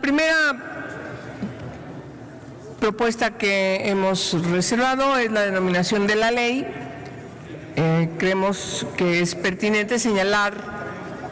primera propuesta que hemos reservado es la denominación de la ley. Creemos que es pertinente señalar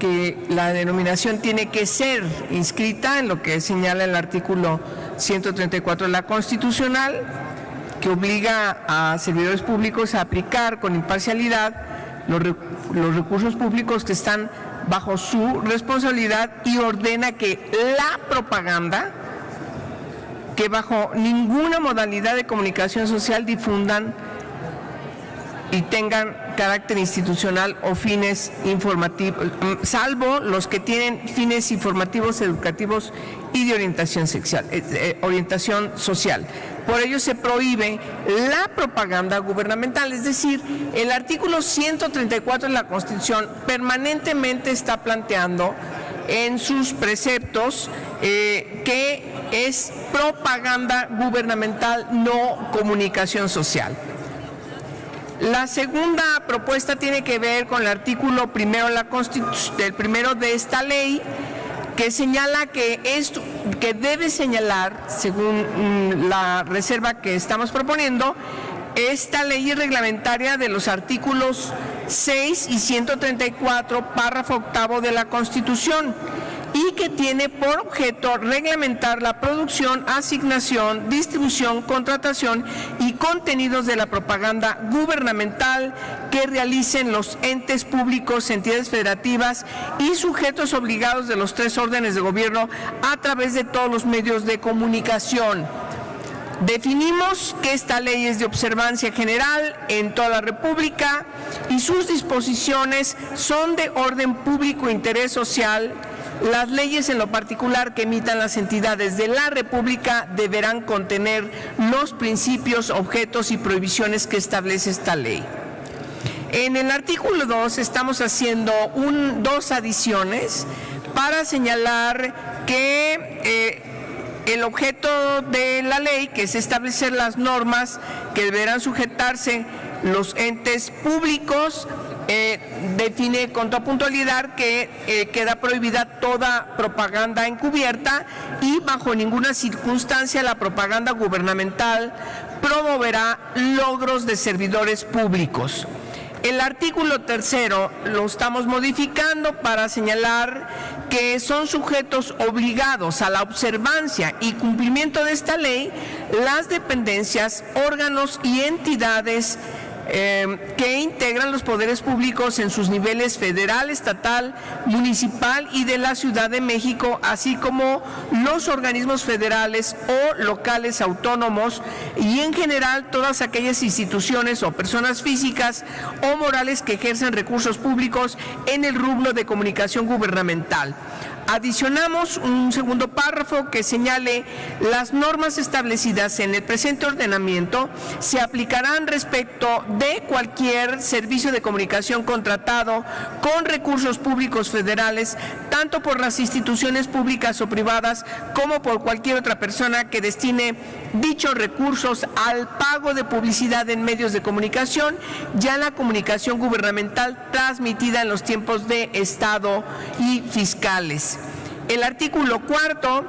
que la denominación tiene que ser inscrita en lo que señala el artículo 134 de la Constitucional, que obliga a servidores públicos a aplicar con imparcialidad los recursos públicos que están bajo su responsabilidad, y ordena que la propaganda, que bajo ninguna modalidad de comunicación social difundan y tengan carácter institucional o fines informativos, salvo los que tienen fines informativos, educativos y de orientación social. Por ello se prohíbe la propaganda gubernamental, es decir, el artículo 134 de la Constitución permanentemente está planteando en sus preceptos que es propaganda gubernamental, no comunicación social. La segunda propuesta tiene que ver con el artículo primero de esta ley, que señala que debe señalar, según la reserva que estamos proponiendo, esta ley es reglamentaria de los artículos 6 y 134, párrafo octavo de la Constitución, y que tiene por objeto reglamentar la producción, asignación, distribución, contratación y contenidos de la propaganda gubernamental que realicen los entes públicos, entidades federativas y sujetos obligados de los tres órdenes de gobierno a través de todos los medios de comunicación. Definimos que esta ley es de observancia general en toda la República y sus disposiciones son de orden público e interés social. Las leyes en lo particular que emitan las entidades de la República deberán contener los principios, objetos y prohibiciones que establece esta ley. En el artículo 2 estamos haciendo dos adiciones para señalar que el objeto de la ley, que es establecer las normas que deberán sujetarse los entes públicos, define con toda puntualidad que queda prohibida toda propaganda encubierta y bajo ninguna circunstancia la propaganda gubernamental promoverá logros de servidores públicos. El artículo tercero lo estamos modificando para señalar que son sujetos obligados a la observancia y cumplimiento de esta ley las dependencias, órganos y entidades que integran los poderes públicos en sus niveles federal, estatal, municipal y de la Ciudad de México, así como los organismos federales o locales autónomos y en general todas aquellas instituciones o personas físicas o morales que ejercen recursos públicos en el rubro de comunicación gubernamental. Adicionamos un segundo párrafo que señale las normas establecidas en el presente ordenamiento se aplicarán respecto de cualquier servicio de comunicación contratado con recursos públicos federales, tanto por las instituciones públicas o privadas como por cualquier otra persona que destine dichos recursos al pago de publicidad en medios de comunicación y a la comunicación gubernamental transmitida en los tiempos de Estado y fiscales. El artículo cuarto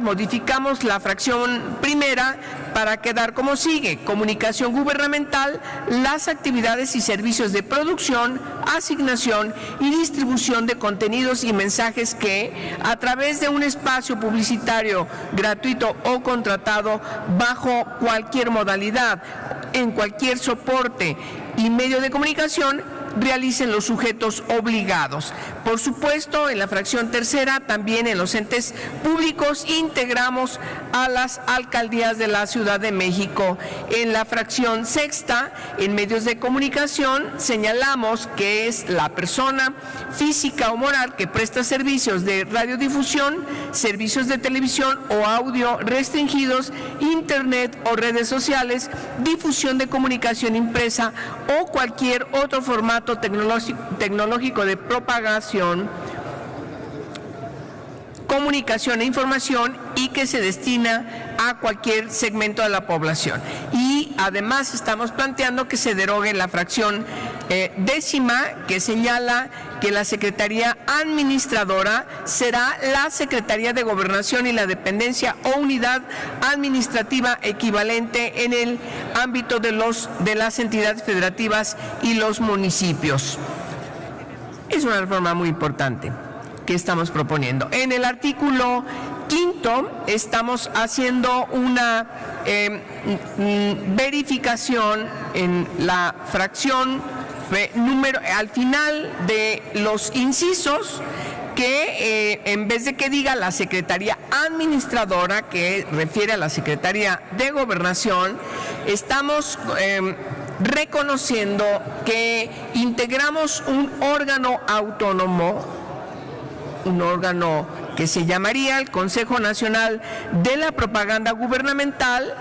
modificamos la fracción primera para quedar como sigue: comunicación gubernamental, las actividades y servicios de producción, asignación y distribución de contenidos y mensajes que, a través de un espacio publicitario gratuito o contratado bajo cualquier modalidad, en cualquier soporte y medio de comunicación, realicen los sujetos obligados. Por supuesto, en la fracción tercera, también en los entes públicos, integramos a las alcaldías de la Ciudad de México. En la fracción sexta, en medios de comunicación, señalamos que es la persona física o moral que presta servicios de radiodifusión, servicios de televisión o audio restringidos, internet o redes sociales, difusión de comunicación impresa o cualquier otro formato tecnológico de propagación, comunicación e información y que se destina a cualquier segmento de la población. Y además estamos planteando que se derogue la fracción décima, que señala que la Secretaría Administradora será la Secretaría de Gobernación y la dependencia o unidad administrativa equivalente en el ámbito de las entidades federativas y los municipios. Es una reforma muy importante que estamos proponiendo. En el artículo 5 estamos haciendo una verificación en la fracción al final de los incisos, que en vez de que diga la Secretaría Administradora, que refiere a la Secretaría de Gobernación, estamos reconociendo que integramos un órgano autónomo, un órgano que se llamaría el Consejo Nacional de la Propaganda Gubernamental.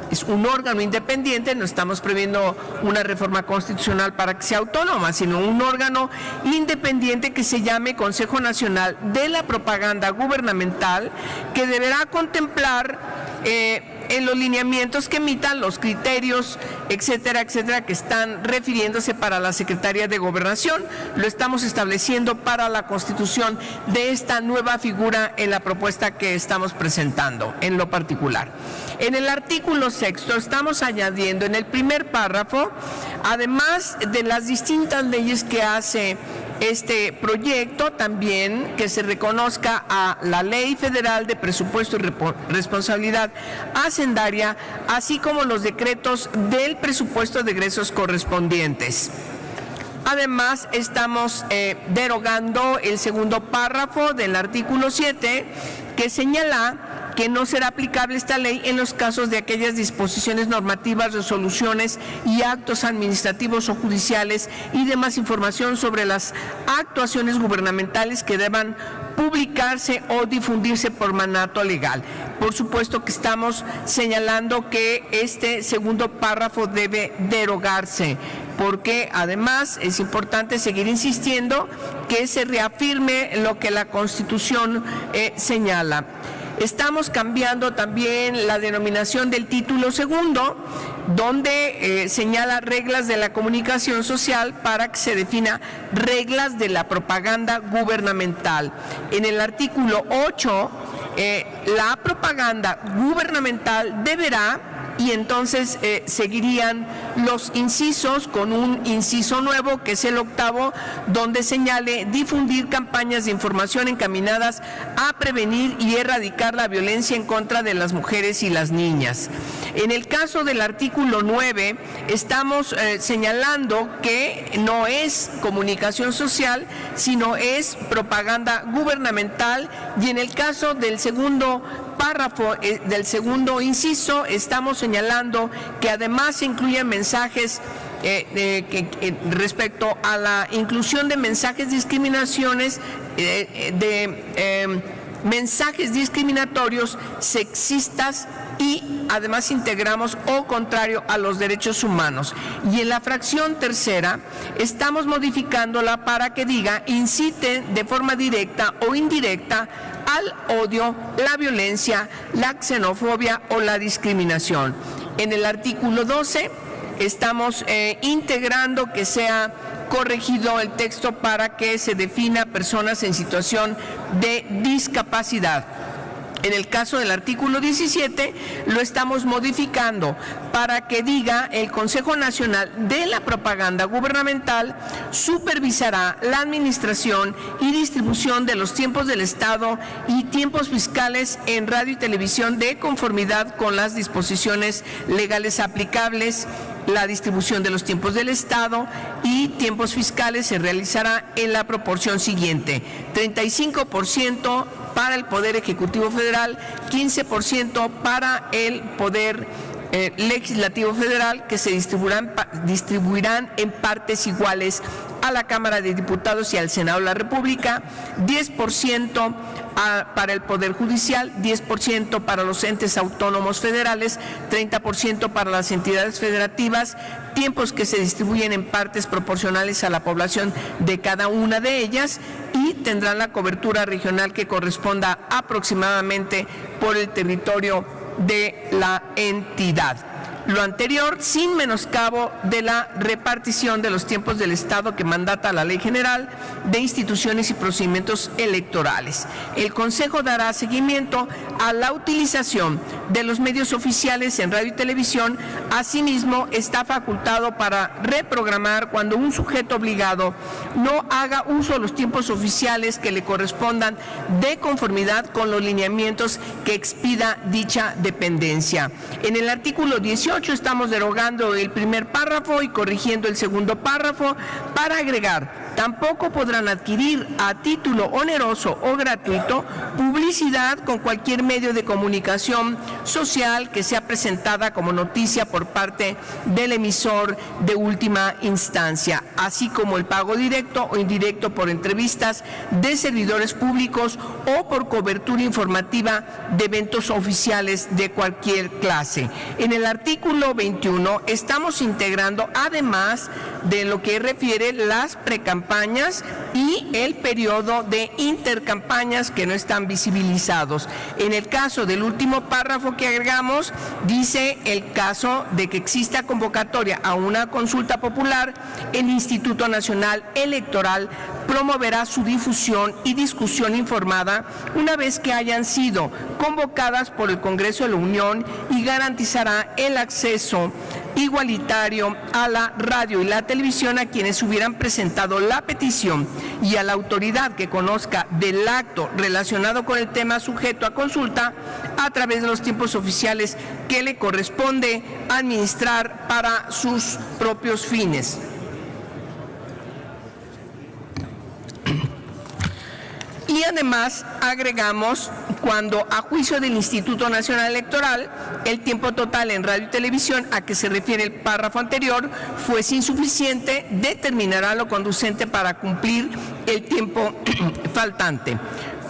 Es un órgano independiente, no estamos previendo una reforma constitucional para que sea autónoma, sino un órgano independiente que se llame Consejo Nacional de la Propaganda Gubernamental, que deberá contemplar en los lineamientos que emitan los criterios, etcétera, etcétera, que están refiriéndose para la Secretaría de Gobernación. Lo estamos estableciendo para la constitución de esta nueva figura en la propuesta que estamos presentando en lo particular. En el artículo 6 estamos añadiendo en el primer párrafo, además de las distintas leyes que hace este proyecto, también que se reconozca a la Ley Federal de Presupuesto y Responsabilidad Hacendaria, así como los decretos del presupuesto de egresos correspondientes. Además, estamos derogando el segundo párrafo del artículo 7, que señala que no será aplicable esta ley en los casos de aquellas disposiciones normativas, resoluciones y actos administrativos o judiciales y demás información sobre las actuaciones gubernamentales que deban publicarse o difundirse por mandato legal. Por supuesto que estamos señalando que este segundo párrafo debe derogarse, porque además es importante seguir insistiendo que se reafirme lo que la Constitución señala. Estamos cambiando también la denominación del título segundo, donde señala reglas de la comunicación social para que se defina reglas de la propaganda gubernamental. En el artículo 8, la propaganda gubernamental deberá, y entonces seguirían los incisos con un inciso nuevo, que es el 8º, donde señale difundir campañas de información encaminadas a prevenir y erradicar la violencia en contra de las mujeres y las niñas. En el caso del artículo 9, estamos señalando que no es comunicación social, sino es propaganda gubernamental, y en el caso del segundo párrafo del segundo inciso estamos señalando que además se incluyen mensajes respecto a la inclusión de mensajes mensajes discriminatorios, sexistas, y además integramos o contrario a los derechos humanos. Y en la fracción tercera estamos modificándola para que diga inciten de forma directa o indirecta al odio, la violencia, la xenofobia o la discriminación. En el artículo 12 estamos integrando que sea corregido el texto para que se defina personas en situación de discapacidad. En el caso del artículo 17, lo estamos modificando para que diga el Consejo Nacional de la Propaganda Gubernamental supervisará la administración y distribución de los tiempos del Estado y tiempos fiscales en radio y televisión de conformidad con las disposiciones legales aplicables. La distribución de los tiempos del Estado y tiempos fiscales se realizará en la proporción siguiente: 35% para el Poder Ejecutivo Federal, 15% para el Poder Legislativo Federal, que se distribuirán en partes iguales a la Cámara de Diputados y al Senado de la República, 10% para el Poder Judicial, 10% para los entes autónomos federales, 30% para las entidades federativas, tiempos que se distribuyen en partes proporcionales a la población de cada una de ellas, y tendrán la cobertura regional que corresponda aproximadamente por el territorio de la entidad. lo anterior sin menoscabo de la repartición de los tiempos del Estado que mandata la Ley General de Instituciones y Procedimientos Electorales. El Consejo dará seguimiento a la utilización de los medios oficiales en radio y televisión. Asimismo, está facultado para reprogramar cuando un sujeto obligado no haga uso de los tiempos oficiales que le correspondan de conformidad con los lineamientos que expida dicha dependencia. En el artículo 18 estamos derogando el primer párrafo y corrigiendo el segundo párrafo para agregar: tampoco podrán adquirir a título oneroso o gratuito publicidad con cualquier medio de comunicación social que sea presentada como noticia por parte del emisor de última instancia, así como el pago directo o indirecto por entrevistas de servidores públicos o por cobertura informativa de eventos oficiales de cualquier clase. En el artículo 21 estamos integrando, además de lo que refiere las precampañas y el periodo de intercampañas que no están visibilizados. En el caso del último párrafo que agregamos, dice: el caso de que exista convocatoria a una consulta popular, el Instituto Nacional Electoral promoverá su difusión y discusión informada una vez que hayan sido convocadas por el Congreso de la Unión y garantizará el acceso igualitario a la radio y la televisión a quienes hubieran presentado la petición y a la autoridad que conozca del acto relacionado con el tema sujeto a consulta a través de los tiempos oficiales que le corresponde administrar para sus propios fines. Y además agregamos: cuando a juicio del Instituto Nacional Electoral el tiempo total en radio y televisión a que se refiere el párrafo anterior fuese insuficiente, determinará lo conducente para cumplir el tiempo faltante.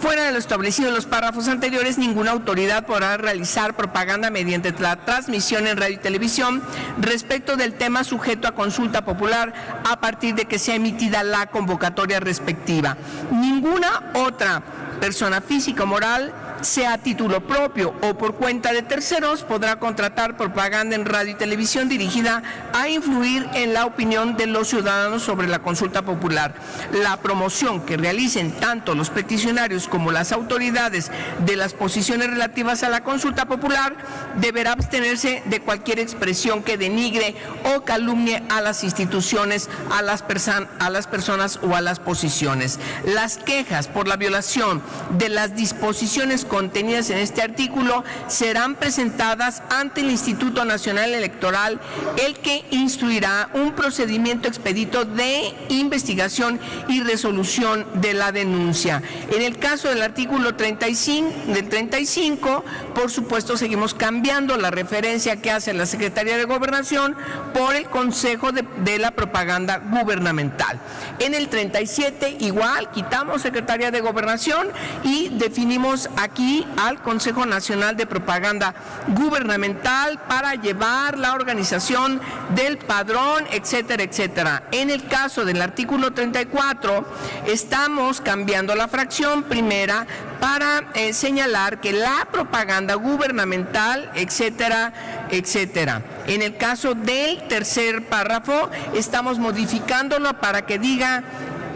Fuera de lo establecido en los párrafos anteriores, ninguna autoridad podrá realizar propaganda mediante la transmisión en radio y televisión respecto del tema sujeto a consulta popular a partir de que sea emitida la convocatoria respectiva. Ninguna otra persona física o moral, sea a título propio o por cuenta de terceros, podrá contratar propaganda en radio y televisión dirigida a influir en la opinión de los ciudadanos sobre la consulta popular. La promoción que realicen tanto los peticionarios como las autoridades de las posiciones relativas a la consulta popular deberá abstenerse de cualquier expresión que denigre o calumnie a las instituciones, a las personas o a las posiciones. Las quejas por la violación de las disposiciones contenidas en este artículo serán presentadas ante el Instituto Nacional Electoral, el que instruirá un procedimiento expedito de investigación y resolución de la denuncia. En el caso del artículo 35, por supuesto, seguimos cambiando la referencia que hace la Secretaría de Gobernación por el Consejo de la Propaganda Gubernamental. En el 37, igual, quitamos Secretaría de Gobernación y definimos aquí al Consejo Nacional de Propaganda Gubernamental para llevar la organización del padrón, etcétera, etcétera. En el caso del artículo 34, estamos cambiando la fracción primera para señalar que la propaganda gubernamental, etcétera, etcétera. En el caso del tercer párrafo, estamos modificándolo para que diga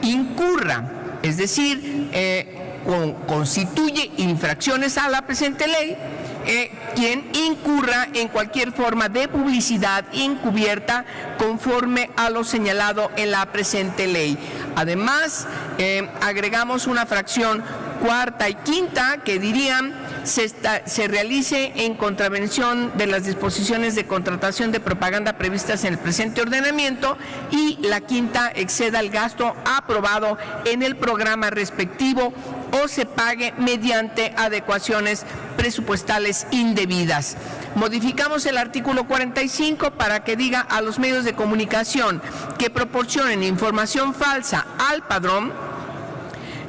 incurra, es decir, constituye infracciones a la presente ley quien incurra en cualquier forma de publicidad encubierta conforme a lo señalado en la presente ley. Además, agregamos una fracción cuarta y quinta que dirían: se realice en contravención de las disposiciones de contratación de propaganda previstas en el presente ordenamiento, y la quinta exceda el gasto aprobado en el programa respectivo o se pague mediante adecuaciones presupuestales indebidas. Modificamos el artículo 45 para que diga: a los medios de comunicación que proporcionen información falsa al padrón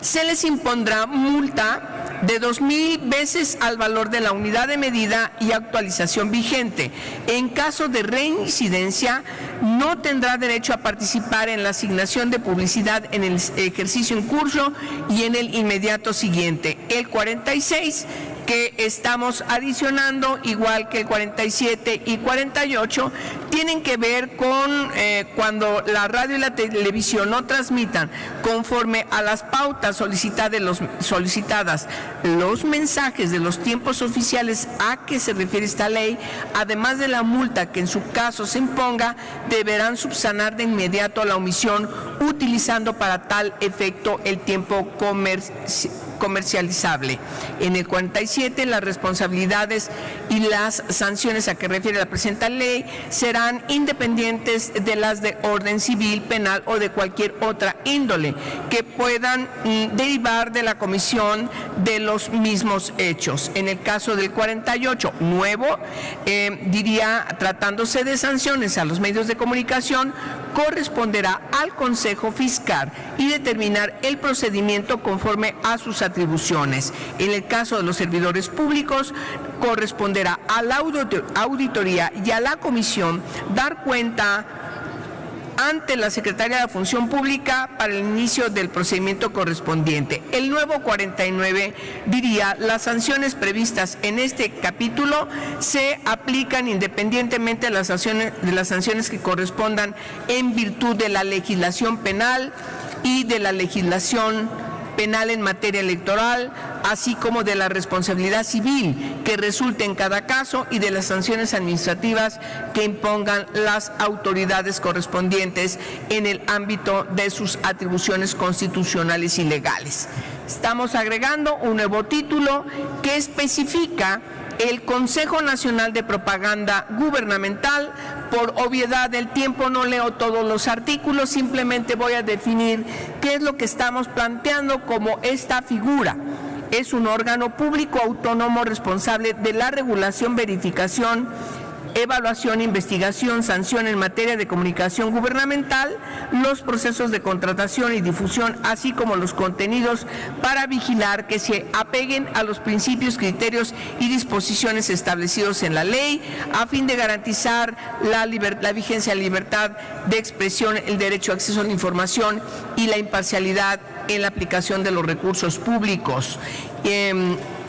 se les impondrá multa de 2,000 veces al valor de la unidad de medida y actualización vigente. En caso de reincidencia, no tendrá derecho a participar en la asignación de publicidad en el ejercicio en curso y en el inmediato siguiente. El 46 que estamos adicionando, igual que el 47 y 48, tienen que ver con cuando la radio y la televisión no transmitan conforme a las pautas solicitadas los mensajes de los tiempos oficiales a que se refiere esta ley, además de la multa que en su caso se imponga, deberán subsanar de inmediato la omisión utilizando para tal efecto el tiempo comercializable. En el 47, las responsabilidades y las sanciones a que refiere la presente ley serán independientes de las de orden civil, penal o de cualquier otra índole que puedan derivar de la comisión de los mismos hechos. En el caso del 48, nuevo, tratándose de sanciones a los medios de comunicación, corresponderá al Consejo Fiscal y determinar el procedimiento conforme a sus atribuciones. En el caso de los servidores públicos, corresponderá a la auditoría y a la comisión dar cuenta ante la Secretaría de la Función Pública para el inicio del procedimiento correspondiente. El nuevo 49 las sanciones previstas en este capítulo se aplican independientemente de las sanciones que correspondan en virtud de la legislación penal y de la legislación penal en materia electoral, así como de la responsabilidad civil que resulte en cada caso y de las sanciones administrativas que impongan las autoridades correspondientes en el ámbito de sus atribuciones constitucionales y legales. Estamos agregando un nuevo título que especifica el Consejo Nacional de Propaganda Gubernamental. Por obviedad del tiempo no leo todos los artículos, simplemente voy a definir qué es lo que estamos planteando como esta figura. Es un órgano público autónomo responsable de la regulación, verificación, evaluación, investigación, sanción en materia de comunicación gubernamental, los procesos de contratación y difusión, así como los contenidos, para vigilar que se apeguen a los principios, criterios y disposiciones establecidos en la ley, a fin de garantizar la vigencia de la libertad de expresión, el derecho a acceso a la información y la imparcialidad en la aplicación de los recursos públicos.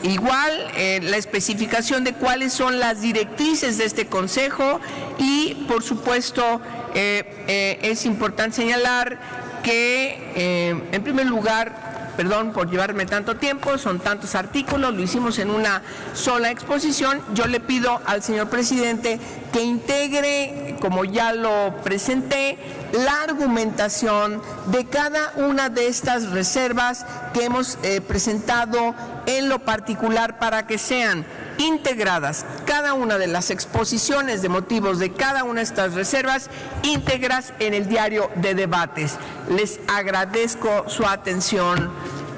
La especificación de cuáles son las directrices de este Consejo y, por supuesto, es importante señalar que, en primer lugar, perdón por llevarme tanto tiempo, son tantos artículos, lo hicimos en una sola exposición. Yo le pido al señor presidente que integre, como ya lo presenté, la argumentación de cada una de estas reservas que hemos presentado en lo particular para que sean integradas cada una de las exposiciones de motivos de cada una de estas reservas íntegras en el diario de debates. Les agradezco su atención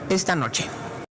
esta noche.